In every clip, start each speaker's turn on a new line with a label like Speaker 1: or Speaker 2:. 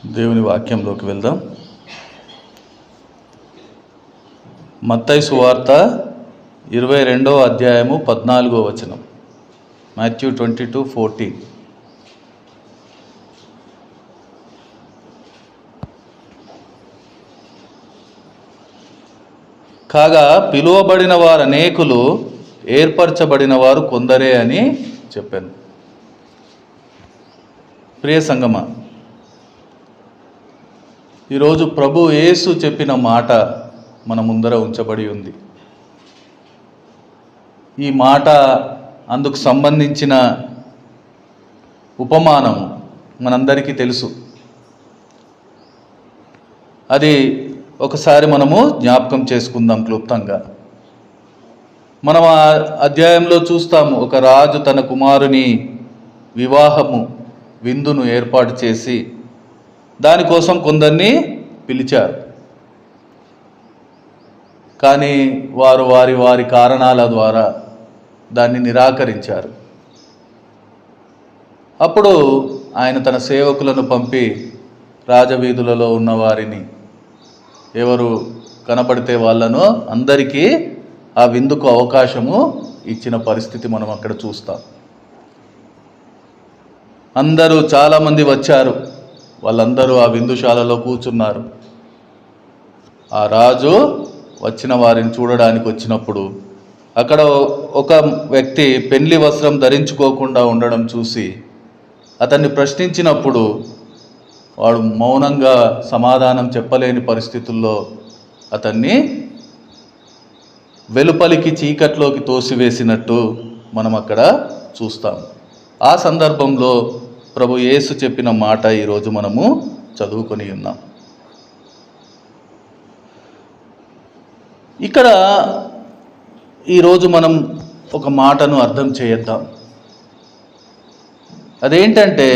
Speaker 1: దేవుని వాక్యంలోకి వెళ్దాం. మత్తయి సువార్త 22వ అధ్యాయము 14వ వచనం. మాథ్యూ 22:14. కాగా పిలువబడిన వారు అనేకులు, ఏర్పరచబడిన వారు కొందరే అని చెప్పాను. ప్రియ సంగమా, ఈరోజు ప్రభు యేసు చెప్పిన మాట మన ముందర ఉంచబడి ఉంది. ఈ మాట అందుకు సంబంధించిన ఉపమానము మనందరికీ తెలుసు. అది ఒకసారి మనము జ్ఞాపకం చేసుకుందాం క్లుప్తంగా. మనం ఆ అధ్యాయంలో చూస్తాము, ఒక రాజు తన కుమారుని విందును ఏర్పాటు చేసి దానికోసం కొందరిని పిలిచారు. కానీ వారు వారి కారణాల ద్వారా దాన్ని నిరాకరించారు. అప్పుడు ఆయన తన సేవకులను పంపి రాజవీధులలో ఉన్న వారిని, ఎవరు కనపడితే వాళ్ళను అందరికీ ఆ విందుకు అవకాశము ఇచ్చిన పరిస్థితి మనం అక్కడ చూస్తాం. అందరూ చాలామంది వచ్చారు. వాళ్ళందరూ ఆ విందుశాలలో కూర్చున్నారు. ఆ రాజు వచ్చిన వారిని చూడడానికి వచ్చినప్పుడు అక్కడ ఒక వ్యక్తి పెళ్లి వస్త్రం ధరించుకోకుండా ఉండడం చూసి అతన్ని ప్రశ్నించినప్పుడు వాడు మౌనంగా సమాధానం చెప్పలేని పరిస్థితుల్లో అతన్ని వెలుపలికి చీకట్లోకి తోసివేసినట్టు మనం అక్కడ చూస్తాం. ఆ సందర్భంలో ప్రభు యేసు చెప్పిన మాట ఈరోజు మనము చదువుకొని ఉన్నాం. ఇక్కడ ఈరోజు మనం ఒక మాటను అర్థం చేద్దాం. అదేంటంటే,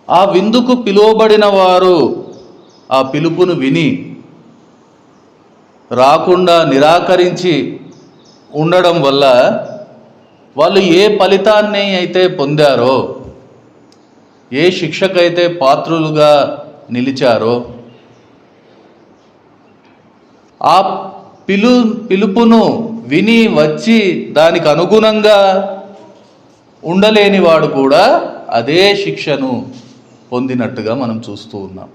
Speaker 1: ఆ విందుకు పిలువబడిన వారు ఆ పిలుపును విని రాకుండా నిరాకరించి ఉండడం వల్ల వాళ్ళు ఏ ఫలితాన్ని అయితే పొందారో, ఏ శిక్షకైతే పాత్రులుగా నిలిచారో, ఆ పిలుపును విని వచ్చి దానికి అనుగుణంగా ఉండలేని వాడు కూడా అదే శిక్షను పొందినట్టుగా మనం చూస్తూ ఉన్నాం.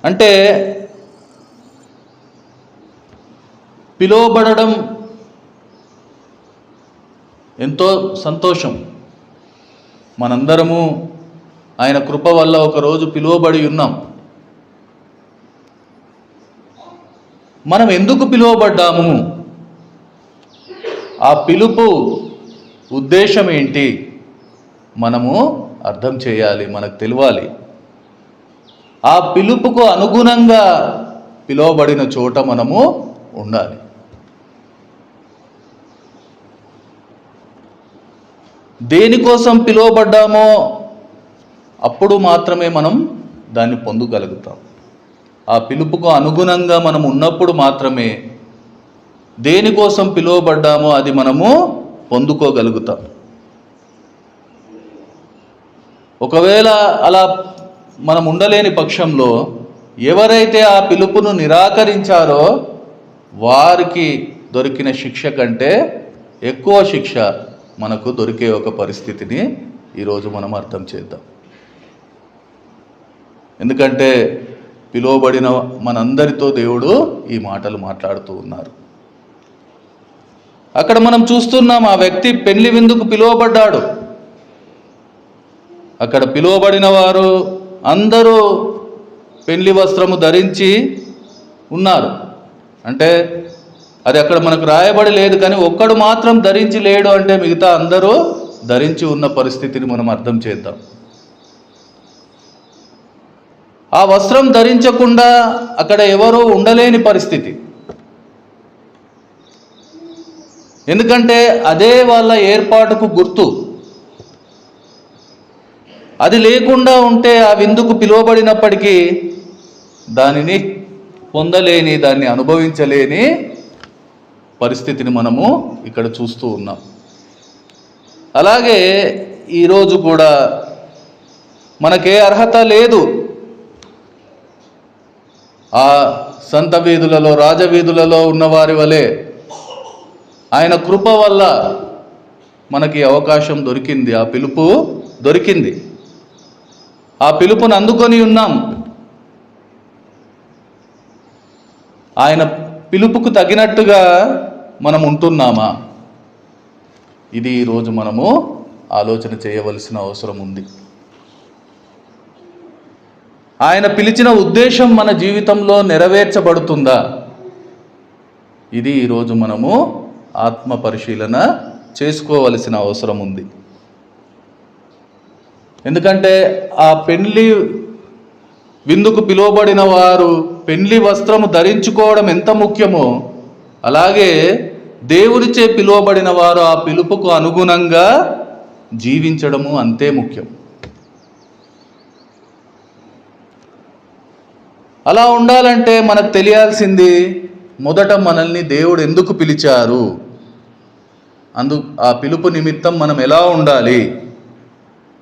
Speaker 1: అంటే పిలువబడడం ఎంతో సంతోషం. మనందరము ఆయన కృప వల్ల ఒకరోజు పిలువబడి ఉన్నాం. మనం ఎందుకు పిలువబడ్డాము? ఆ పిలుపు ఉద్దేశం ఏంటి? మనము అర్థం చేయాలి, మనకు తెలియాలి. ఆ పిలుపుకు అనుగుణంగా పిలువబడిన చోట మనము ఉండాలి. దేనికోసం పిలువబడ్డామో అప్పుడు మాత్రమే మనం దాన్ని పొందగలుగుతాం. ఆ పిలుపుకు అనుగుణంగా మనం ఉన్నప్పుడు మాత్రమే దేనికోసం పిలువబడ్డామో అది మనము పొందుకోగలుగుతాం. ఒకవేళ అలా మనం ఉండలేని పక్షంలో ఎవరైతే ఆ పిలుపును నిరాకరించారో వారికి దొరికిన శిక్ష కంటే ఎక్కువ శిక్ష మనకు దొరికే ఒక పరిస్థితిని ఈరోజు మనం అర్థం చేద్దాం. ఎందుకంటే పిలువబడిన మనందరితో దేవుడు ఈ మాటలు మాట్లాడుతూ ఉన్నారు. అక్కడ మనం చూస్తున్నాం, ఆ వ్యక్తి పెళ్లి విందుకు పిలువబడ్డాడు. అక్కడ పిలువబడిన వారు అందరూ పెళ్లి వస్త్రము ధరించి ఉన్నారు. అంటే అది అక్కడ మనకు రాయబడి లేదు, కానీ ఒక్కడు మాత్రం ధరించి లేడు అంటే మిగతా అందరూ ధరించి ఉన్న పరిస్థితిని మనం అర్థం చేద్దాం. ఆ వస్త్రం ధరించకుండా అక్కడ ఎవరూ ఉండలేని పరిస్థితి. ఎందుకంటే అదే వాళ్ళ ఏర్పాటుకు గుర్తు. అది లేకుండా ఉంటే ఆ విందుకు పిలువబడినప్పటికీ దానిని పొందలేని, దాన్ని అనుభవించలేని పరిస్థితిని మనము ఇక్కడ చూస్తూ ఉన్నాం. అలాగే ఈరోజు కూడా మనకే అర్హత లేదు. ఆ సంత వీధులలో, రాజవీధులలో ఉన్నవారి వలె ఆయన కృప వల్ల మనకి అవకాశం దొరికింది, ఆ పిలుపు దొరికింది. ఆ పిలుపును అందుకొని ఉన్నాం. ఆయన పిలుపుకు తగినట్టుగా మనం ఉంటున్నామా? ఇది ఈరోజు మనము ఆలోచన చేయవలసిన అవసరం ఉంది. ఆయన పిలిచిన ఉద్దేశం మన జీవితంలో నెరవేర్చబడుతుందా? ఇది ఈరోజు మనము ఆత్మ పరిశీలన చేసుకోవలసిన అవసరం ఉంది. ఎందుకంటే ఆ పెళ్లి విందుకు పిలువబడిన వారు పెళ్లి వస్త్రము ధరించుకోవడం ఎంత ముఖ్యమో, అలాగే దేవునిచే పిలువబడిన వారు ఆ పిలుపుకు అనుగుణంగా జీవించడము అంతే ముఖ్యం. అలా ఉండాలంటే మనకు తెలియాల్సింది, మొదట మనల్ని దేవుడు ఎందుకు పిలిచారు, ఆ పిలుపు నిమిత్తం మనం ఎలా ఉండాలి,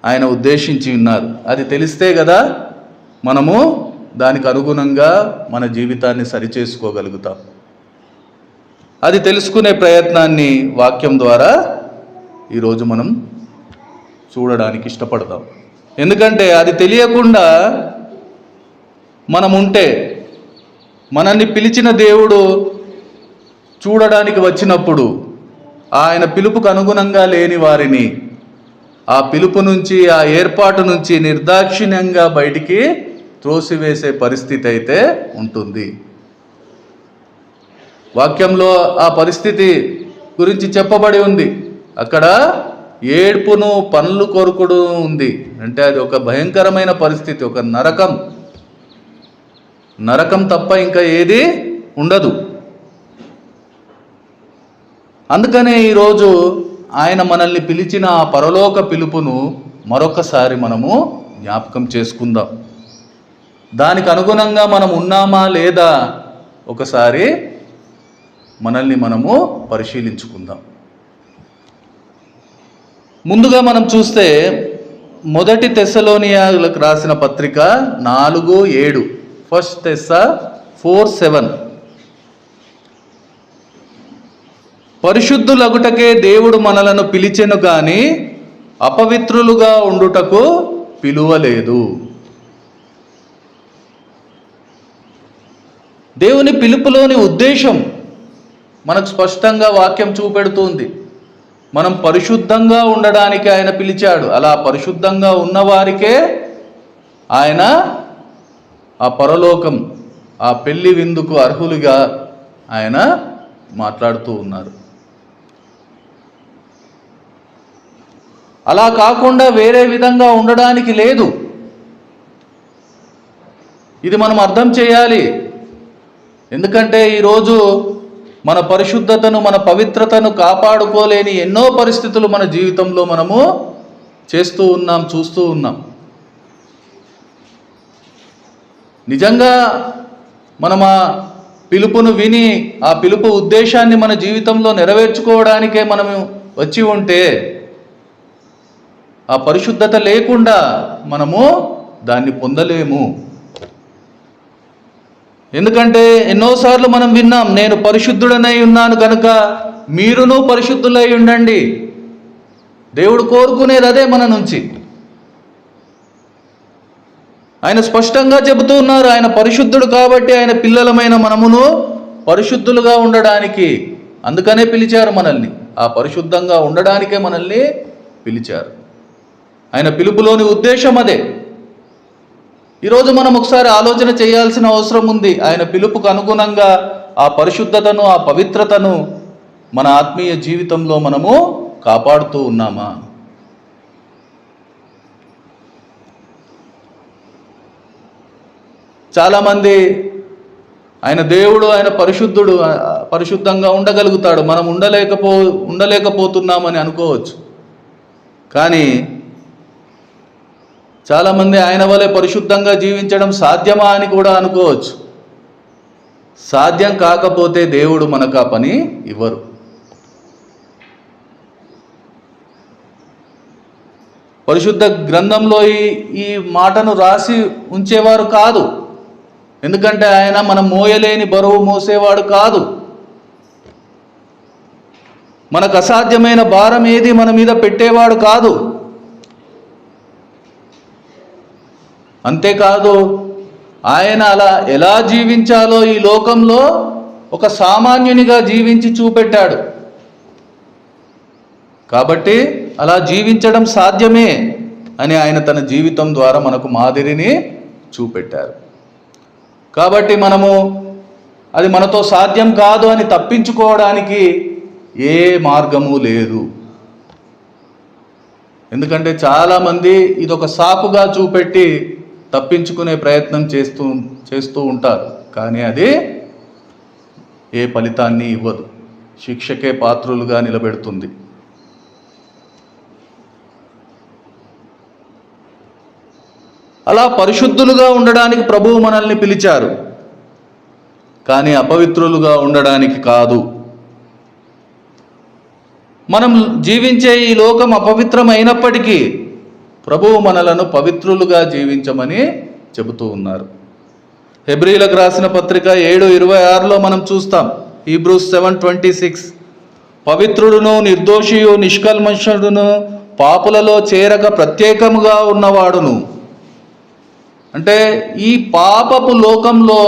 Speaker 1: ఆయన ఉద్దేశించి ఉన్నారు. అది తెలిస్తే కదా మనము దానికి అనుగుణంగా మన జీవితాన్ని సరిచేసుకోగలుగుతాం. అది తెలుసుకునే ప్రయత్నాన్ని వాక్యం ద్వారా ఈరోజు మనం చూడడానికి ఇష్టపడతాం. ఎందుకంటే అది తెలియకుండా మనం ఉంటే, మనల్ని పిలిచిన దేవుడు చూడడానికి వచ్చినప్పుడు ఆయన పిలుపుకు అనుగుణంగా లేని వారిని ఆ పిలుపు నుంచి, ఆ ఏర్పాటు నుంచి నిర్దాక్షిణ్యంగా బయటికి త్రోసివేసే పరిస్థితి అయితే ఉంటుంది. వాక్యంలో ఆ పరిస్థితి గురించి చెప్పబడి ఉంది. అక్కడ ఏడ్పును, పనులు కొరుకుడు ఉంది. అంటే అది ఒక భయంకరమైన పరిస్థితి, ఒక నరకం తప్ప ఇంకా ఏది ఉండదు. అందుకనే ఈరోజు ఆయన మనల్ని పిలిచిన ఆ పరలోక పిలుపును మరొకసారి మనము జ్ఞాపకం చేసుకుందాం. దానికి అనుగుణంగా మనం ఉన్నామా లేదా ఒకసారి మనల్ని మనము పరిశీలించుకుందాం. ముందుగా మనం చూస్తే 1 తెస్సలోనియలకు రాసిన పత్రిక 4:7, 1 Thess 4:7. పరిశుద్ధులగుటకే దేవుడు మనలను పిలిచెను గాని అపవిత్రులుగా ఉండుటకు పిలువలేదు. దేవుని పిలుపులోని ఉద్దేశం మనకు స్పష్టంగా వాక్యం చూపెడుతుంది. మనం పరిశుద్ధంగా ఉండడానికి ఆయన పిలిచాడు. అలా పరిశుద్ధంగా ఉన్నవారికే ఆయన ఆ పరలోకం, ఆ పెళ్లి విందుకు అర్హులుగా ఆయన మాట్లాడుతూ ఉన్నారు. అలా కాకుండా వేరే విధంగా ఉండడానికి లేదు. ఇది మనం అర్థం చేయాలి. ఎందుకంటే ఈరోజు మన పరిశుద్ధతను, మన పవిత్రతను కాపాడుకోలేని ఎన్నో పరిస్థితులు మన జీవితంలో మనము చేస్తూ ఉన్నాం, చూస్తూ ఉన్నాం. నిజంగా మనం ఆ పిలుపును విని ఆ పిలుపు ఉద్దేశాన్ని మన జీవితంలో నెరవేర్చుకోవడానికే మనము వచ్చి ఉంటే, ఆ పరిశుద్ధత లేకుండా మనము దాన్ని పొందలేము. ఎందుకంటే ఎన్నోసార్లు మనం విన్నాం, నేను పరిశుద్ధుడనై ఉన్నాను కనుక మీరును పరిశుద్ధులై ఉండండి. దేవుడు కోరుకునేది అదే మన నుంచి. ఆయన స్పష్టంగా చెబుతూ ఉన్నారు, ఆయన పరిశుద్ధుడు కాబట్టి ఆయన పిల్లలమైన మనమును పరిశుద్ధులుగా ఉండడానికి, అందుకనే పిలిచారు మనల్ని. ఆ పరిశుద్ధంగా ఉండడానికే మనల్ని పిలిచారు. ఆయన పిలుపులోని ఉద్దేశం అదే. ఈరోజు మనం ఒకసారి ఆలోచన చేయాల్సిన అవసరం ఉంది. ఆయన పిలుపుకు అనుగుణంగా ఆ పరిశుద్ధతను, ఆ పవిత్రతను మన ఆత్మీయ జీవితంలో మనము కాపాడుతూ ఉన్నామా? చాలామంది ఆయన దేవుడు, ఆయన పరిశుద్ధుడు, పరిశుద్ధంగా ఉండగలుగుతాడు, మనం ఉండలేకపోతున్నామని అనుకోవచ్చు. కానీ చాలామంది ఆయన వలె పరిశుద్ధంగా జీవించడం సాధ్యమా అని కూడా అనుకోవచ్చు. సాధ్యం కాకపోతే దేవుడు మనకు ఆ పని ఇవ్వరు. పరిశుద్ధ గ్రంథంలో ఈ మాటను రాసి ఉంచేవారు కాదు. ఎందుకంటే ఆయన మనం మోయలేని బరువు మోసేవాడు కాదు. మనకు అసాధ్యమైన భారం ఏది మన మీద పెట్టేవాడు కాదు. అంతేకాదు, ఆయన అలా ఎలా జీవించాలో ఈ లోకంలో ఒక సామాన్యునిగా జీవించి చూపెట్టాడు. కాబట్టి అలా జీవించడం సాధ్యమే అని ఆయన తన జీవితం ద్వారా మనకు మాదిరిని చూపెట్టారు. కాబట్టి మనము అది మనతో సాధ్యం కాదు అని తప్పించుకోవడానికి ఏ మార్గము లేదు. ఎందుకంటే చాలామంది ఇదొక సాకుగా చూపెట్టి తప్పించుకునే ప్రయత్నం చేస్తూ ఉంటారు. కానీ అది ఏ ఫలితాన్ని ఇవ్వదు, శిక్షకే పాత్రులుగా నిలబెడుతుంది. అలా పరిశుద్ధులుగా ఉండడానికి ప్రభువు మనల్ని పిలిచారు, కానీ అపవిత్రులుగా ఉండడానికి కాదు. మనం జీవించే ఈ లోకం అపవిత్రమైనప్పటికీ ప్రభువు మనలను పవిత్రులుగా జీవించమని చెబుతూ ఉన్నారు. హెబ్రీలకు రాసిన పత్రిక 7:26లో మనం చూస్తాం. హీబ్రూస్ 7:26, పవిత్రుడును నిర్దోషియు నిష్కల్మషుడును పాపులలో చేరక ప్రత్యేకముగా ఉన్నవాడును. అంటే ఈ పాపపు లోకంలో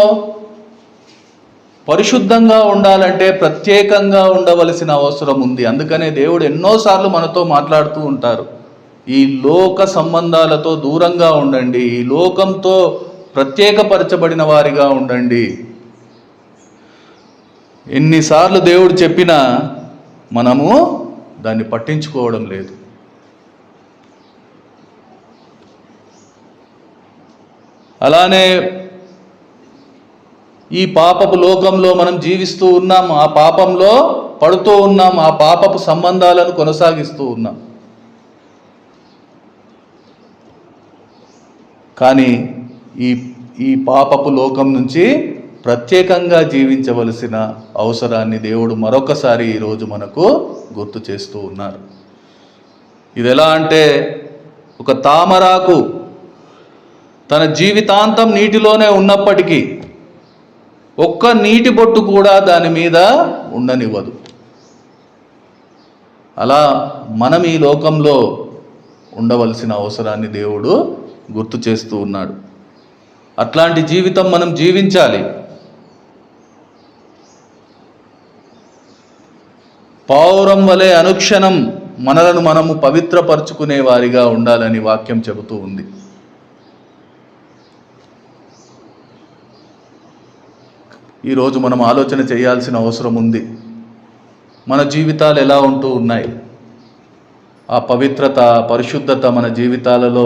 Speaker 1: పరిశుద్ధంగా ఉండాలంటే ప్రత్యేకంగా ఉండవలసిన అవసరం ఉంది. అందుకనే దేవుడు ఎన్నోసార్లు మనతో మాట్లాడుతూ ఉంటారు, ఈ లోక సంబంధాలతో దూరంగా ఉండండి, ఈ లోకంతో ప్రత్యేకపరచబడిన వారిగా ఉండండి. ఎన్నిసార్లు దేవుడు చెప్పినా మనము దాన్ని పట్టించుకోవడం లేదు. అలానే ఈ పాపపు లోకంలో మనం జీవిస్తూ ఉన్నాం, ఆ పాపంలో పడుతూ ఉన్నాం, ఆ పాపపు సంబంధాలను కొనసాగిస్తూ ఉన్నాం. కానీ ఈ పాపపు లోకం నుంచి ప్రత్యేకంగా జీవించవలసిన అవసరాన్ని దేవుడు మరొకసారి ఈరోజు మనకు గుర్తు చేస్తూ ఉన్నారు. ఇది ఎలా అంటే, ఒక తామరాకు తన జీవితాంతం నీటిలోనే ఉన్నప్పటికీ ఒక్క నీటి బొట్టు కూడా దాని మీద ఉండనివ్వదు. అలా మనం ఈ లోకంలో ఉండవలసిన అవసరాన్ని దేవుడు గుర్తు చేస్తూ ఉన్నాడు. అట్లాంటి జీవితం మనం జీవించాలి. పావురం వలె అనుక్షణం మనలను మనము పవిత్రపరచుకునే వారిగా ఉండాలని వాక్యం చెబుతూ ఉంది. ఈరోజు మనం ఆలోచన చేయాల్సిన అవసరం ఉంది. మన జీవితాలు ఎలా ఉంటూ ఉన్నాయి? ఆ పవిత్రత, పరిశుద్ధత మన జీవితాలలో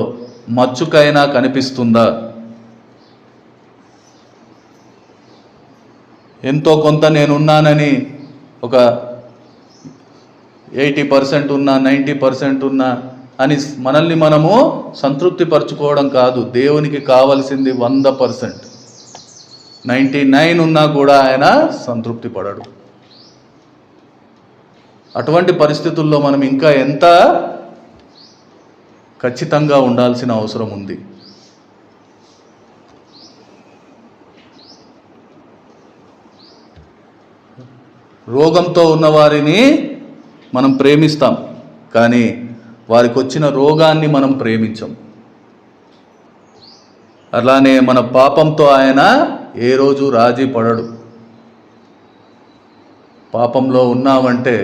Speaker 1: మచ్చుకైనా కనిపిస్తుందా? ఎంతో కొంత నేనున్నానని ఒక 80% ఉన్నా, 90% ఉన్నా అని మనల్ని మనము సంతృప్తి పరచుకోవడం కాదు. దేవునికి కావలసింది 100%. 99 ఉన్నా కూడా ఆయన సంతృప్తి పడడు. అటువంటి పరిస్థితుల్లో మనం ఇంకా ఎంత ఖచ్చితంగా ఉండాల్సిన అవసరం ఉంది. రోగంతో ఉన్నవారిని మనం ప్రేమిస్తాం, కానీ వారికి వచ్చిన రోగాన్ని మనం ప్రేమించం. అలానే మన పాపంతో ఆయన ఏ రోజు రాజీ పడడు. పాపంలో ఉన్నావంటే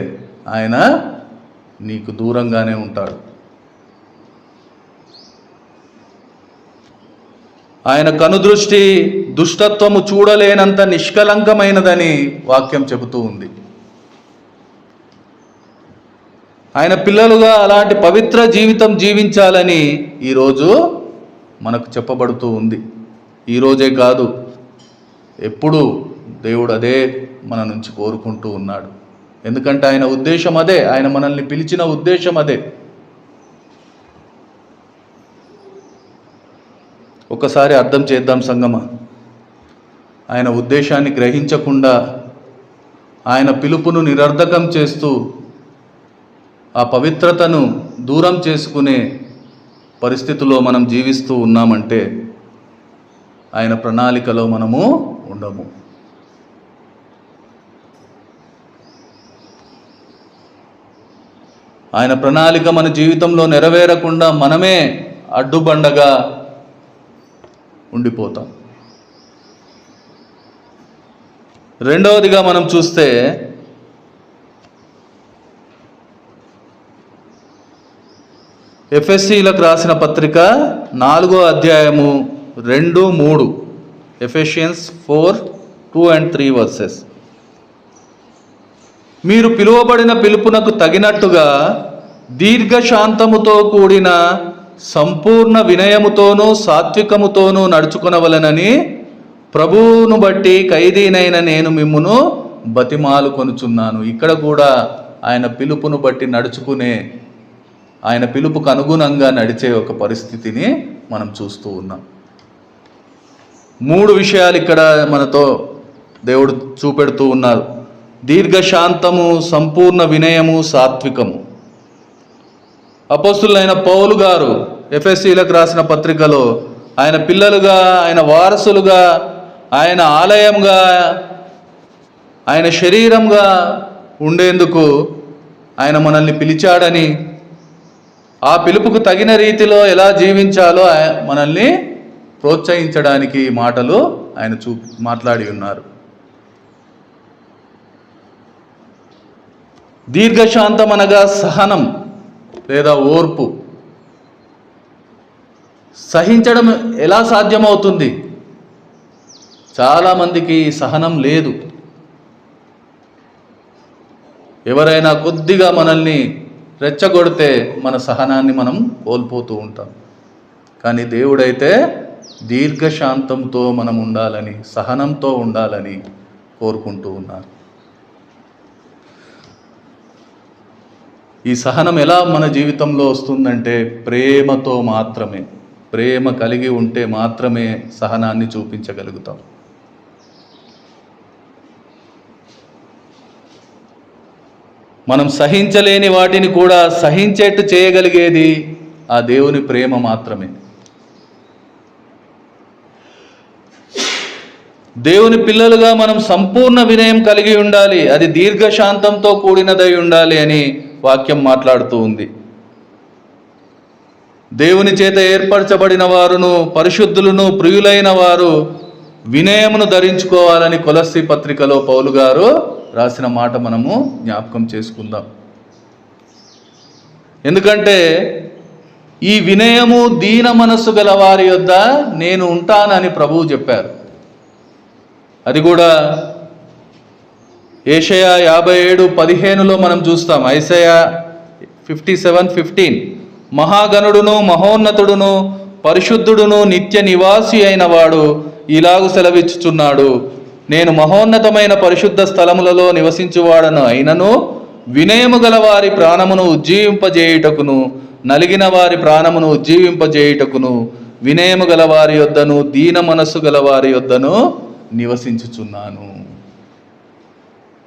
Speaker 1: ఆయన నీకు దూరంగానే ఉంటాడు. ఆయన కనుదృష్టి దుష్టత్వము చూడలేనంత నిష్కలంకమైనదని వాక్యం చెబుతూ ఉంది. ఆయన పిల్లలుగా అలాంటి పవిత్ర జీవితం జీవించాలని ఈరోజు మనకు చెప్పబడుతూ ఉంది. ఈరోజే కాదు, ఎప్పుడూ దేవుడు అదే మన నుంచి కోరుకుంటూ ఉన్నాడు. ఎందుకంటే ఆయన ఉద్దేశం అదే, ఆయన మనల్ని పిలిచిన ఉద్దేశం అదే. ఒకసారి అర్థం చేద్దాం సంగమా. ఆయన ఉద్దేశాన్ని గ్రహించకుండా ఆయన పిలుపును నిరర్ధకం చేస్తూ ఆ పవిత్రతను దూరం చేసుకునే పరిస్థితుల్లో మనం జీవిస్తూ ఉన్నామంటే ఆయన ప్రణాళికలో మనము ఉండము. ఆయన ప్రణాళిక మన జీవితంలో నెరవేరకుండా మనమే అడ్డుబండగా ఉండిపోతాం. రెండవదిగా మనం చూస్తే ఎఫెసీలకు రాసిన పత్రిక 4వ అధ్యాయము 2, 3, ఎఫెషియన్స్ 4:2 and 3 వర్సెస్. మీరు పిలువబడిన పిలుపునకు తగినట్టుగా దీర్ఘశాంతముతో కూడిన సంపూర్ణ వినయముతోనూ సాత్వికముతోనూ నడుచుకొనవలెనని ప్రభువును బట్టి ఖైదీనైన నేను మిమ్మును బతిమాలుకొనుచున్నాను. ఇక్కడ కూడా ఆయన పిలుపును బట్టి నడుచుకునే, ఆయన పిలుపుకు అనుగుణంగా నడిచే ఒక పరిస్థితిని మనం చూస్తూ ఉన్నాం. 3 విషయాలు ఇక్కడ మనతో దేవుడు చూపెడుతూ ఉన్నారు. దీర్ఘశాంతము, సంపూర్ణ వినయము, సాత్వికము. అపోస్తులైన పౌలు గారు ఎఫెసీలకు రాసిన పత్రికలో ఆయన పిల్లలుగా, ఆయన వారసులుగా, ఆయన ఆలయంగా, ఆయన శరీరంగా ఉండేందుకు ఆయన మనల్ని పిలిచాడని, ఆ పిలుపుకు తగిన రీతిలో ఎలా జీవించాలో మనల్ని ప్రోత్సహించడానికి మాటలు ఆయన మాట్లాడి ఉన్నారు. దీర్ఘశాంతం అనగా సహనం లేదా ఓర్పు. సహించడం ఎలా సాధ్యమవుతుంది? చాలామందికి సహనం లేదు. ఎవరైనా కొద్దిగా మనల్ని రెచ్చగొడితే మన సహనాన్ని మనం కోల్పోతూ ఉంటాం. కానీ దేవుడైతే దీర్ఘశాంతంతో మనం ఉండాలని, సహనంతో ఉండాలని కోరుకుంటూ ఉన్నారు. ఈ సహనం ఎలా మన జీవితంలో వస్తుందంటే ప్రేమతో మాత్రమే. ప్రేమ కలిగి ఉంటే మాత్రమే సహనాన్ని చూపించగలుగుతాం. మనం సహించలేని వాటిని కూడా సహించేట్టు చేయగలిగేది ఆ దేవుని ప్రేమ మాత్రమే. దేవుని పిల్లలుగా మనం సంపూర్ణ వినయం కలిగి ఉండాలి. అది దీర్ఘశాంతంతో కూడినదై ఉండాలి అని వాక్యం మాట్లాడుతూ ఉంది. దేవుని చేత ఏర్పరచబడిన వారును, పరిశుద్ధులను, ప్రియులైన వారు వినయమును ధరించుకోవాలని కొలస్సీ పత్రికలో పౌలు గారు రాసిన మాట మనము జ్ఞాపకం చేసుకుందాం. ఎందుకంటే ఈ వినయము దీన మనస్సు గల వారి యొద్ద నేను ఉంటానని ప్రభువు చెప్పారు. అది కూడా యెషయా 57:15లో మనం చూస్తాం. ఐసయా 57:15 మహాగణుడును, మహోన్నతుడును, పరిశుద్ధుడును, నిత్య నివాసి అయిన వాడు ఇలాగు సెలవిచ్చుచున్నాడు, నేను మహోన్నతమైన పరిశుద్ధ స్థలములలో నివసించువాడను అయినను వినయము గల వారి ప్రాణమును ఉజ్జీవింపజేయుటకును, నలిగిన వారి ప్రాణమును ఉజ్జీవింపజేయుటకును వినయము గల వారి యొద్దను, దీన మనస్సు గల వారి యొద్దను నివసించుచున్నాను.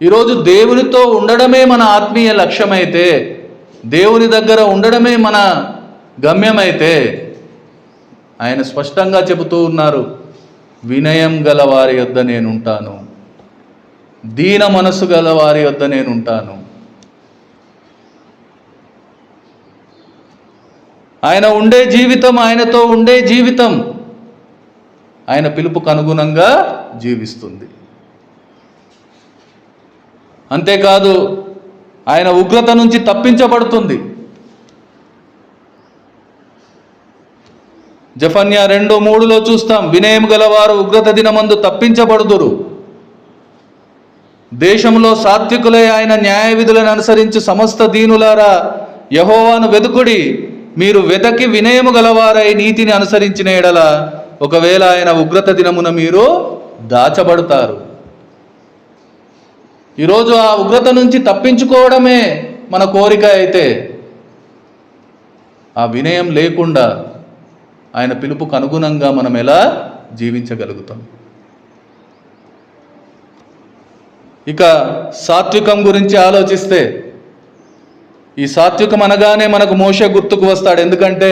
Speaker 1: ఈరోజు దేవునితో ఉండడమే మన ఆత్మీయ లక్ష్యమైతే, దేవుని దగ్గర ఉండడమే మన గమ్యమైతే, ఆయన స్పష్టంగా చెబుతూ ఉన్నారు, వినయం గల వారి యొద్ద నేనుంటాను, దీన మనస్సు గల వారి యొద్ద నేనుంటాను. ఆయన ఉండే జీవితం, ఆయనతో ఉండే జీవితం ఆయన పిలుపుకు అనుగుణంగా జీవిస్తుంది. అంతేకాదు ఆయన ఉగ్రత నుంచి తప్పించబడుతుంది. జెఫన్యా 2:3లో చూస్తాం, వినయం గలవారు ఉగ్రత దినమందు తప్పించబడుదురు. దేశంలో సాత్వికులై ఆయన న్యాయ విధులను అనుసరించి సమస్త దీనులారా యెహోవాను వెదుకుడి. మీరు వెదకి వినయము గలవారై నీతిని అనుసరించిన ఎడల ఒకవేళ ఆయన ఉగ్రత దినమున మీరు దాచబడతారు. ఈరోజు ఆ ఉగ్రత నుంచి తప్పించుకోవడమే మన కోరిక అయితే, ఆ వినయం లేకుండా ఆయన పిలుపుకు అనుగుణంగా మనం ఎలా జీవించగలుగుతాం? ఇక సాత్వికం గురించి ఆలోచిస్తే, ఈ సాత్వికం అనగానే మనకు మోషే గుర్తుకు వస్తాడు. ఎందుకంటే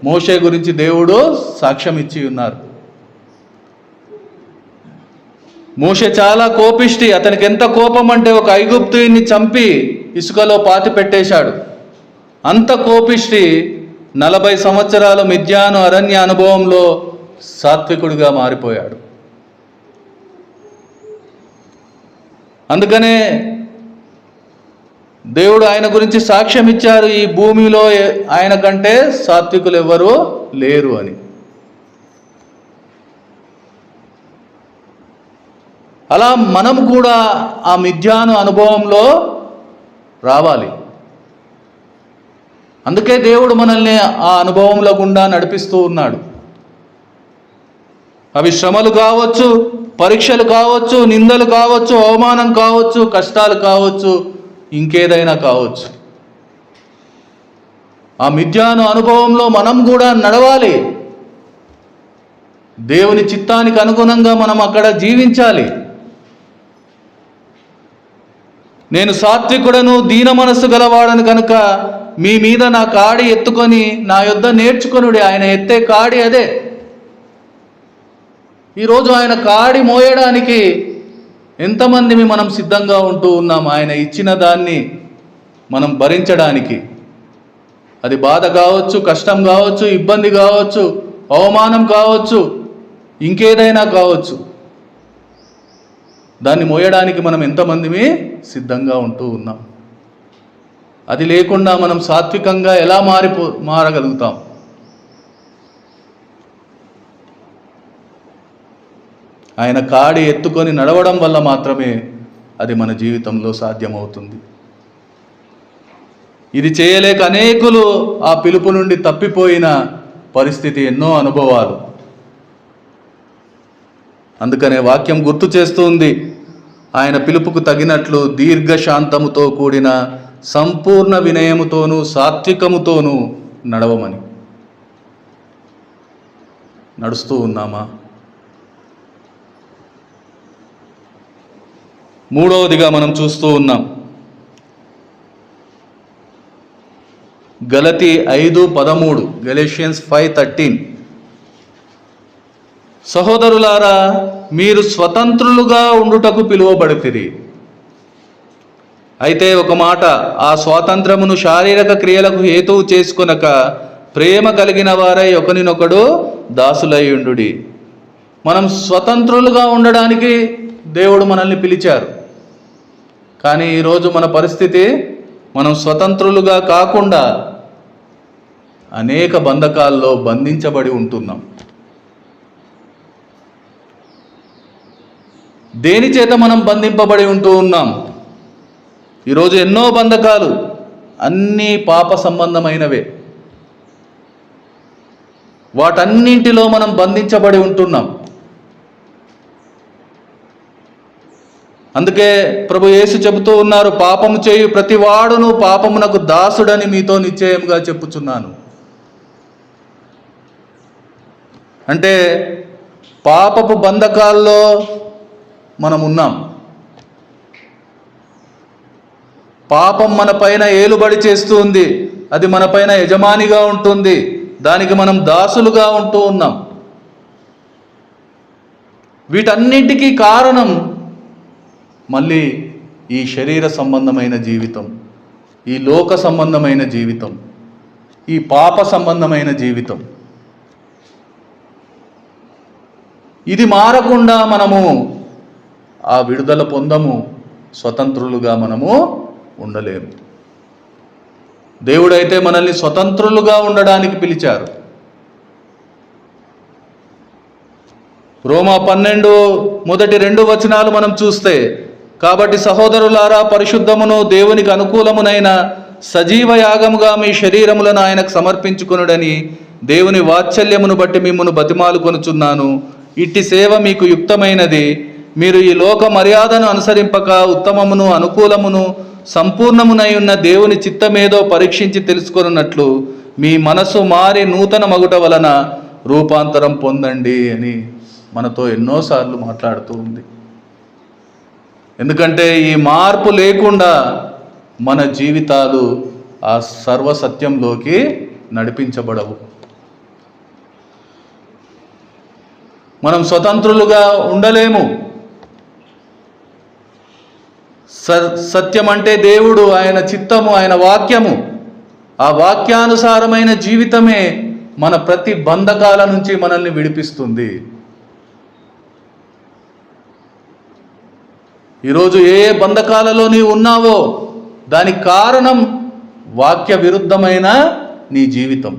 Speaker 1: మోషే గురించి దేవుడు సాక్ష్యం ఇచ్చి ఉన్నారు. మోషే చాలా కోపిష్టి. అతనికి ఎంత కోపం అంటే ఒక ఐగుప్తుని చంపి ఇసుకలో పాతి పెట్టేశాడు. అంత కోపిష్టి 40 సంవత్సరాలు మిద్యాను అరణ్య అనుభవంలో సాత్వికుడిగా మారిపోయాడు. అందుకనే దేవుడు ఆయన గురించి సాక్ష్యం ఇచ్చారు, ఈ భూమిలో ఆయన కంటే సాత్వికులు ఎవరు లేరు అని. అలా మనం కూడా ఆ మిద్యాను అనుభవంలో రావాలి. అందుకే దేవుడు మనల్ని ఆ అనుభవంలో గుండా నడిపిస్తూ ఉన్నాడు. అవి శ్రమలు కావచ్చు, పరీక్షలు కావచ్చు, నిందలు కావచ్చు, అవమానం కావచ్చు, కష్టాలు కావచ్చు, ఇంకేదైనా కావచ్చు. ఆ మిద్యాను అనుభవంలో మనం కూడా నడవాలి. దేవుని చిత్తానికి అనుగుణంగా మనం అక్కడ జీవించాలి. నేను సాత్వికుడను, దీన మనస్సు గలవాడను కనుక మీ మీద నా కాడి ఎత్తుకొని నా యొద్ద నేర్చుకొనుడి. ఆయన ఎత్తే కాడి అదే. ఈరోజు ఆయన కాడి మోయడానికి ఎంతమంది మనం సిద్ధంగా ఉంటూ ఉన్నాం? ఆయన ఇచ్చిన దాన్ని మనం భరించడానికి. అది బాధ కావచ్చు, కష్టం కావచ్చు, ఇబ్బంది కావచ్చు, అవమానం కావచ్చు, ఇంకేదైనా కావచ్చు. దాన్ని మోయడానికి మనం ఎంతమందిమి సిద్ధంగా ఉంటూ ఉన్నాం? అది లేకుండా మనం సాత్వికంగా ఎలా మారగలుగుతాం? ఆయన కాడి ఎత్తుకొని నడవడం వల్ల మాత్రమే అది మన జీవితంలో సాధ్యమవుతుంది. ఇది చేయలేక అనేకులు ఆ పిలుపు నుండి తప్పిపోయిన పరిస్థితి, ఎన్నో అనుభవాలు. అందుకనే వాక్యం గుర్తు చేస్తుంది, ఆయన పిలుపుకు తగినట్లు దీర్ఘశాంతముతో కూడిన సంపూర్ణ వినయముతోనూ సాత్వికముతోనూ నడవమని. నడుస్తూ ఉన్నామా? మూడవదిగా మనం చూస్తూ ఉన్నాం, గలతీ 5:13, గలేషియన్స్ 5:13. సహోదరులారా, మీరు స్వతంత్రులుగా ఉండుటకు పిలువబడితిరి. అయితే ఒక మాట, ఆ స్వాతంత్రమును శారీరక క్రియలకు హేతువు చేసుకొనక ప్రేమ కలిగిన వారై ఒకనినొకడు దాసులయ్యుండుడి. మనం స్వతంత్రులుగా ఉండడానికి దేవుడు మనల్ని పిలిచారు. కానీ ఈరోజు మన పరిస్థితి, మనం స్వతంత్రులుగా కాకుండా అనేక బంధకాల్లో బంధించబడి ఉంటున్నాం. దేని చేత మనం బంధింపబడి ఉంటూ ఉన్నాం? ఈరోజు ఎన్నో బంధకాలు, అన్నీ పాప సంబంధమైనవే. వాటన్నింటిలో మనం బంధించబడి ఉంటున్నాం. అందుకే ప్రభు యేసు చెబుతూ ఉన్నారు, పాపము చేయు ప్రతి వాడును పాపమునకు దాసుడని మీతో నిశ్చయముగా చెప్పుచున్నాను. అంటే పాపపు బంధకాల్లో మనం ఉన్నాం. పాపం మన పైన ఏలుబడి చేస్తూ ఉంది, అది మన పైన యజమానిగా ఉంటుంది, దానికి మనం దాసులుగా ఉంటూ ఉన్నాం. వీటన్నింటికీ కారణం మళ్ళీ ఈ శరీర సంబంధమైన జీవితం, ఈ లోక సంబంధమైన జీవితం, ఈ పాప సంబంధమైన జీవితం. ఇది మారకుండా మనము ఆ విడుదల పొందము, స్వతంత్రులుగా మనము ఉండలేము. దేవుడైతే మనల్ని స్వతంత్రులుగా ఉండడానికి పిలిచారు. రోమా 12 మొదటి 2 వచనాలు మనం చూస్తే, కాబట్టి సహోదరులారా, పరిశుద్ధమును దేవునికి అనుకూలమునైన సజీవ యాగముగా మీ శరీరములను ఆయనకు సమర్పించుకొనుడని దేవుని వాత్సల్యమును బట్టి మిమ్మును బతిమాలుకొనుచున్నాను. ఇట్టి సేవ మీకు యుక్తమైనది. మీరు ఈ లోక మర్యాదను అనుసరింపక ఉత్తమమును అనుకూలమును సంపూర్ణమునై ఉన్న దేవుని చిత్తమేదో పరీక్షించి తెలుసుకొనున్నట్లు మీ మనసు మారి నూతన మగుట వలన రూపాంతరం పొందండి అని మనతో ఎన్నోసార్లు మాట్లాడుతూ ఉంది. ఎందుకంటే ఈ మార్పు లేకుండా మన జీవితాలు ఆ సర్వసత్యంలోకి నడిపించబడవు. మనం స్వతంత్రులుగా ఉండలేము. సత్యం అంటే దేవుడు, ఆయన చిత్తము, ఆయన వాక్యము. ఆ వాక్యానుసారమైన జీవితమే మన ప్రతి బంధకాల నుంచి మనల్ని విడిపిస్తుంది. ఈరోజు ఏ ఏ బంధకాలలో నీవు ఉన్నావో దానికి కారణం వాక్య విరుద్ధమైన నీ జీవితం.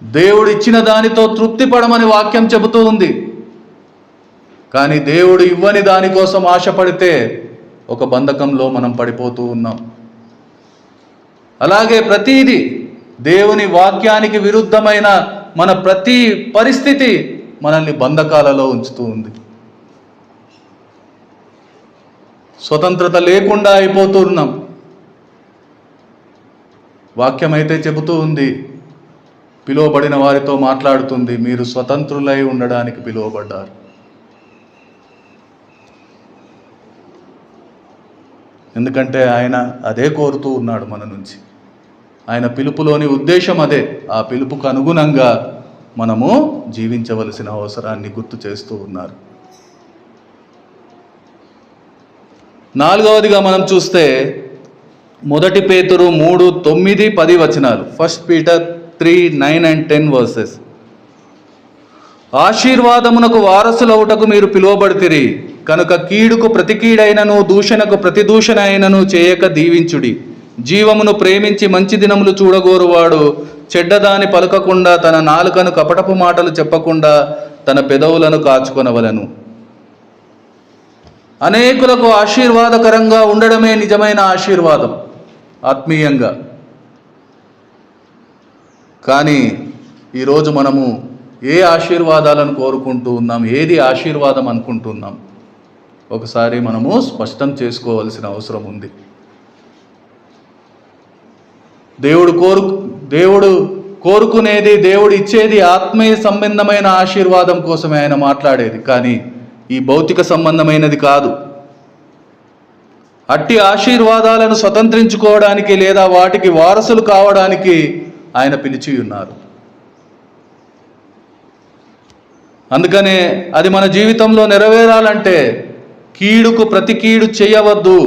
Speaker 1: దేవుడు ఇచ్చిన దానితో తృప్తి పడమని వాక్యం చెబుతూ ఉంది. కానీ దేవుడు ఇవ్వని దానికోసం ఆశపడితే ఒక బంధకంలో మనం పడిపోతూ ఉన్నాం. అలాగే ప్రతీది దేవుని వాక్యానికి విరుద్ధమైన మన ప్రతి పరిస్థితి మనల్ని బంధకాలలో ఉంచుతూ ఉంది. స్వతంత్రత లేకుండా అయిపోతూ ఉన్నాం. వాక్యం అయితే చెబుతూ ఉంది, పిలువబడిన వారితో మాట్లాడుతుంది, మీరు స్వతంత్రులై ఉండడానికి పిలువబడ్డారు. ఎందుకంటే ఆయన అదే కోరుతూ ఉన్నాడు మన నుంచి. ఆయన పిలుపులోని ఉద్దేశం అదే. ఆ పిలుపుకు అనుగుణంగా మనము జీవించవలసిన అవసరాన్ని గుర్తు చేస్తూ ఉన్నారు. నాలుగవదిగా మనం చూస్తే 1 పేతురు 3:9-10 1 Peter 3:9-10 వర్సెస్. ఆశీర్వాదమునకు వారసులవుటకు మీరు పిలువబడితిరి కనుక కీడుకు ప్రతి కీడైనను దూషణకు ప్రతి దూషణ అయినను చేయక దీవించుడి. జీవమును ప్రేమించి మంచి దినములు చూడగోరువాడు చెడ్డదాని పలకకుండా, తన నాలుకను కపటపు మాటలు చెప్పకుండా తన పెదవులను కాచుకొనవలెను. అనేకులకు ఆశీర్వాదకరంగా ఉండడమే నిజమైన ఆశీర్వాదం ఆత్మీయంగా. కానీ ఈరోజు మనము ఏ ఆశీర్వాదాలను కోరుకుంటూ ఉన్నాం, ఏది ఆశీర్వాదం అనుకుంటున్నాం, ఒకసారి మనము స్పష్టం చేసుకోవాల్సిన అవసరం ఉంది. దేవుడు కోరుకునేది, దేవుడు ఇచ్చేది ఆత్మీయ సంబంధమైన ఆశీర్వాదం కోసమే ఆయన మాట్లాడేది, కానీ ఈ భౌతిక సంబంధమైనది కాదు. అట్టి ఆశీర్వాదాలను స్వతంత్రించుకోవడానికి లేదా వాటికి వారసులు కావడానికి ఆయన పిలిచి ఉన్నారు. అందుకనే అది మన జీవితంలో నెరవేరాలంటే కీడుకు ప్రతి కీడు చేయవద్దు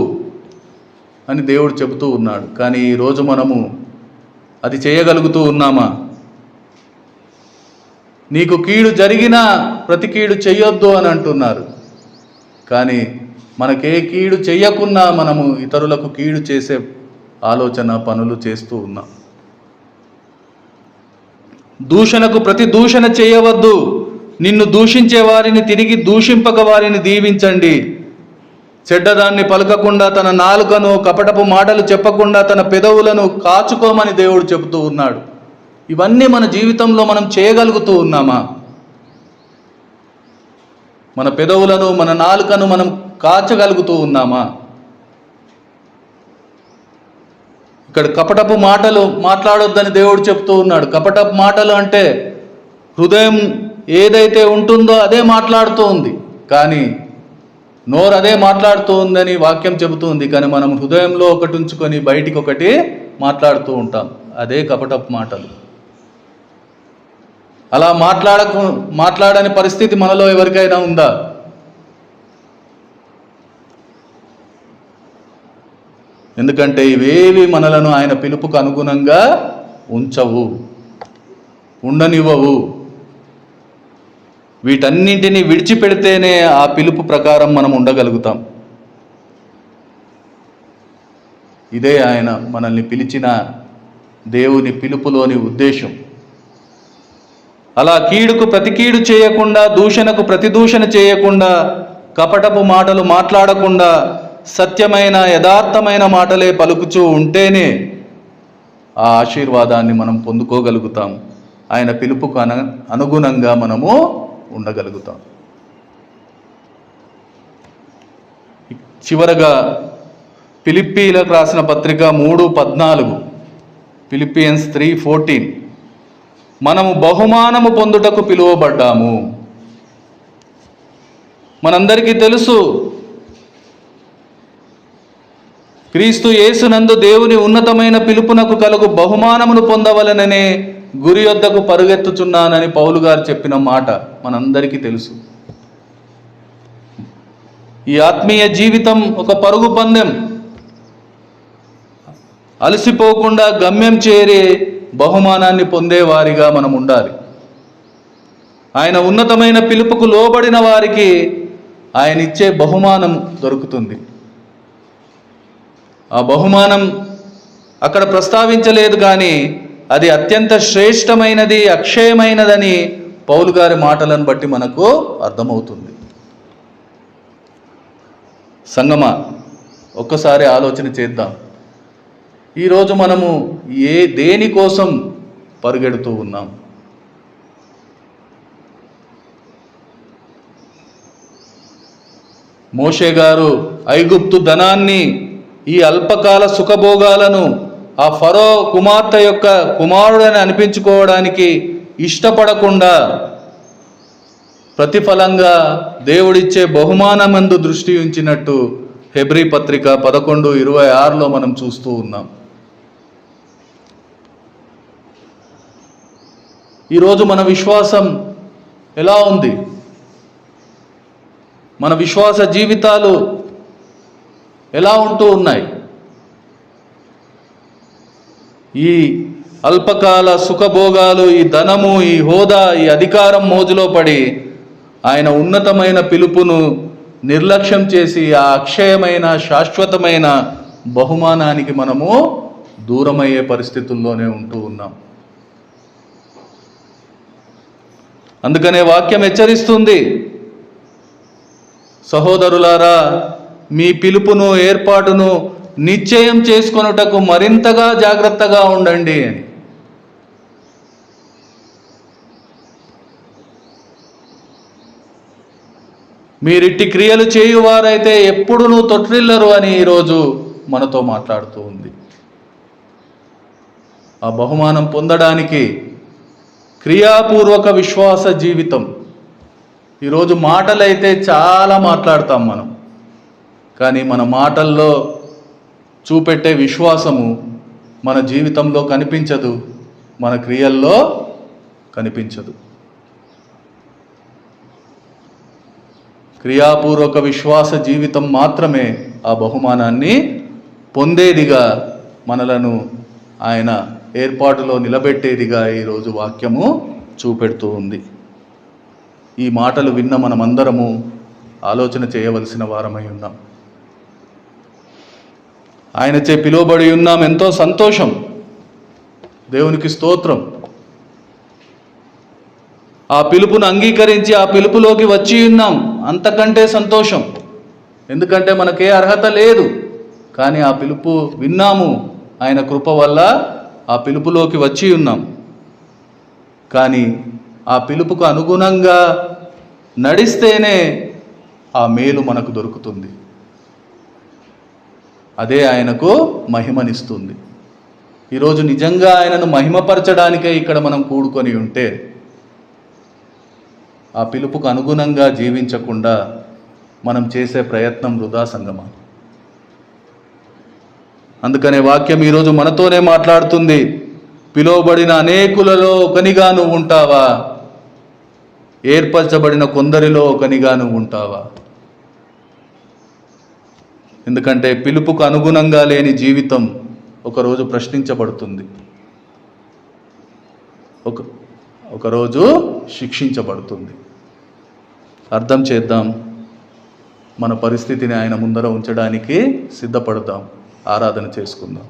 Speaker 1: అని దేవుడు చెబుతూ ఉన్నాడు. కానీ ఈరోజు మనము అది చేయగలుగుతూ ఉన్నామా? నీకు కీడు జరిగినా ప్రతి కీడు చెయ్యొద్దు అని అంటున్నారు. కానీ మనకే కీడు చెయ్యకున్నా మనము ఇతరులకు కీడు చేసే ఆలోచన, పనులు చేస్తూ ఉన్నాం. దూషణకు ప్రతి దూషణ చేయవద్దు. నిన్ను దూషించే వారిని తిరిగి దూషింపక వారిని దీవించండి. చెడ్డదాన్ని పలకకుండా, తన నాలుకను కపటపు మాటలు చెప్పకుండా తన పెదవులను కాచుకోమని దేవుడు చెబుతూ ఉన్నాడు. ఇవన్నీ మన జీవితంలో మనం చేయగలుగుతూ ఉన్నామా? మన పెదవులను, మన నాలుకను మనం కాచగలుగుతూ ఉన్నామా? ఇక్కడ కపటపు మాటలు మాట్లాడొద్దని దేవుడు చెప్తూ ఉన్నాడు. కపటపు మాటలు అంటే హృదయం ఏదైతే ఉంటుందో అదే మాట్లాడుతూ ఉంది, కానీ నోరు అదే మాట్లాడుతూ ఉందని వాక్యం చెబుతుంది. కానీ మనం హృదయంలో ఒకటి ఉంచుకొని బయటికి ఒకటి మాట్లాడుతూ ఉంటాం. అదే కపటపు మాటలు. అలా మాట్లాడని పరిస్థితి మనలో ఎవరికైనా ఉందా? ఎందుకంటే ఇవేవి మనలను ఆయన పిలుపుకు అనుగుణంగా ఉంచవు, ఉండనివ్వవు. వీటన్నింటినీ విడిచిపెడితేనే ఆ పిలుపు ప్రకారం మనం ఉండగలుగుతాం. ఇదే ఆయన మనల్ని పిలిచిన దేవుని పిలుపులోని ఉద్దేశం. అలా కీడుకు ప్రతి కీడు చేయకుండా, దూషణకు ప్రతి దూషణ చేయకుండా, కపటపు మాటలు మాట్లాడకుండా, సత్యమైన యథార్థమైన మాటలే పలుకుచూ ఉంటేనే ఆ ఆశీర్వాదాన్ని మనం పొందుకోగలుగుతాం. ఆయన పిలుపుకు అనుగుణంగా మనము ఉండగలుగుతాం. చివరగా ఫిలిప్పీలకు రాసిన పత్రిక 3:14, ఫిలిప్పియన్స్ 3:14, మనము బహుమానము పొందుటకు పిలువబడ్డాము. మనందరికీ తెలుసు, క్రీస్తు యేసునందు దేవుని ఉన్నతమైన పిలుపునకు కలుగు బహుమానమును పొందవలననే గురి యొద్దకు పరుగెత్తుచున్నానని పౌలు గారు చెప్పిన మాట మనందరికీ తెలుసు. ఈ ఆత్మీయ జీవితం ఒక పరుగు పందెం. అలసిపోకుండా గమ్యం చేరే బహుమానాన్ని పొందేవారిగా మనం ఉండాలి. ఆయన ఉన్నతమైన పిలుపుకు లోబడిన వారికి ఆయన ఇచ్చే బహుమానం దొరుకుతుంది. ఆ బహుమానం అక్కడ ప్రస్తావించలేదు, కానీ అది అత్యంత శ్రేష్టమైనది, అక్షయమైనదని పౌలు గారి మాటలను బట్టి మనకు అర్థమవుతుంది. సంగమా, ఒక్కసారి ఆలోచన చేద్దాం. ఈరోజు మనము దేనికోసం పరుగెడుతూ ఉన్నాం? మోషే గారు ఐగుప్తు ధనాన్ని, ఈ అల్పకాల సుఖభోగాలను ఆ ఫరో కుమార్తె యొక్క కుమారుడని అనిపించుకోవడానికి ఇష్టపడకుండా ప్రతిఫలంగా దేవుడిచ్చే బహుమానమందు దృష్టి ఉంచినట్టు హెబ్రీ పత్రిక 11:26లో మనం చూస్తూ ఉన్నాం. ఈరోజు మన విశ్వాసం ఎలా ఉంది? మన విశ్వాస జీవితాలు ఎలా ఉంటూ ఉన్నాయి? ఈ అల్పకాల సుఖభోగాలు, ఈ ధనము, ఈ హోదా, ఈ అధికారం మోజులో పడి ఆయన ఉన్నతమైన పిలుపును నిర్లక్ష్యం చేసి ఆ అక్షయమైన శాశ్వతమైన బహుమానానికి మనము దూరమయ్యే పరిస్థితుల్లోనే ఉంటూ ఉన్నాం. అందుకనే వాక్యం హెచ్చరిస్తుంది, సహోదరులారా, మీ పిలుపును ఏర్పాటును నిశ్చయం చేసుకొనుటకు మరింతగా జాగ్రత్తగా ఉండండి అని. మీరిట్టి క్రియలు చేయువారైతే ఎప్పుడునూ తొట్టిల్లరు అని ఈరోజు మనతో మాట్లాడుతూ ఉంది. ఆ బహుమానం పొందడానికి క్రియాపూర్వక విశ్వాస జీవితం. ఈరోజు మాటలైతే చాలా మాట్లాడతాం మనం, కానీ మన మాటల్లో చూపెట్టే విశ్వాసము మన జీవితంలో కనిపించదు, మన క్రియల్లో కనిపించదు. క్రియాపూర్వక విశ్వాస జీవితం మాత్రమే ఆ బహుమానాన్ని పొందేదిగా, మనలను ఆయన ఏర్పాటులో నిలబెట్టేదిగా ఈరోజు వాక్యము చూపెడుతూ ఉంది. ఈ మాటలు విన్న మనమందరము ఆలోచన చేయవలసిన వారమై ఉన్నాం. ఆయనచే పిలువబడి ఉన్నాం, ఎంతో సంతోషం, దేవునికి స్తోత్రం. ఆ పిలుపును అంగీకరించి ఆ పిలుపులోకి వచ్చి ఉన్నాం, అంతకంటే సంతోషం. ఎందుకంటే మనకే అర్హత లేదు, కానీ ఆ పిలుపు విన్నాము, ఆయన కృప వల్ల ఆ పిలుపులోకి వచ్చి ఉన్నాం. కానీ ఆ పిలుపుకు అనుగుణంగా నడిస్తేనే ఆ మేలు మనకు దొరుకుతుంది. అదే ఆయనకు మహిమనిస్తుంది. ఈరోజు నిజంగా ఆయనను మహిమపరచడానికే ఇక్కడ మనం కూడుకొని ఉంటే, ఆ పిలుపుకు అనుగుణంగా జీవించకుండా మనం చేసే ప్రయత్నం వృధా సంగమా. అందుకనే వాక్యం ఈరోజు మనతోనే మాట్లాడుతుంది. పిలువబడిన అనేకులలో ఒకనిగా నువ్వు ఉంటావా? ఏర్పరచబడిన కొందరిలో ఒకనిగా నువ్వు ఉంటావా? ఎందుకంటే పిలుపుకు అనుగుణంగా లేని జీవితం ఒకరోజు ప్రశ్నించబడుతుంది, ఒకరోజు శిక్షించబడుతుంది. అర్థం చేద్దాం, మన పరిస్థితిని ఆయన ముందర ఉంచడానికి సిద్ధపడదాం, ఆరాధన చేసుకుందాం.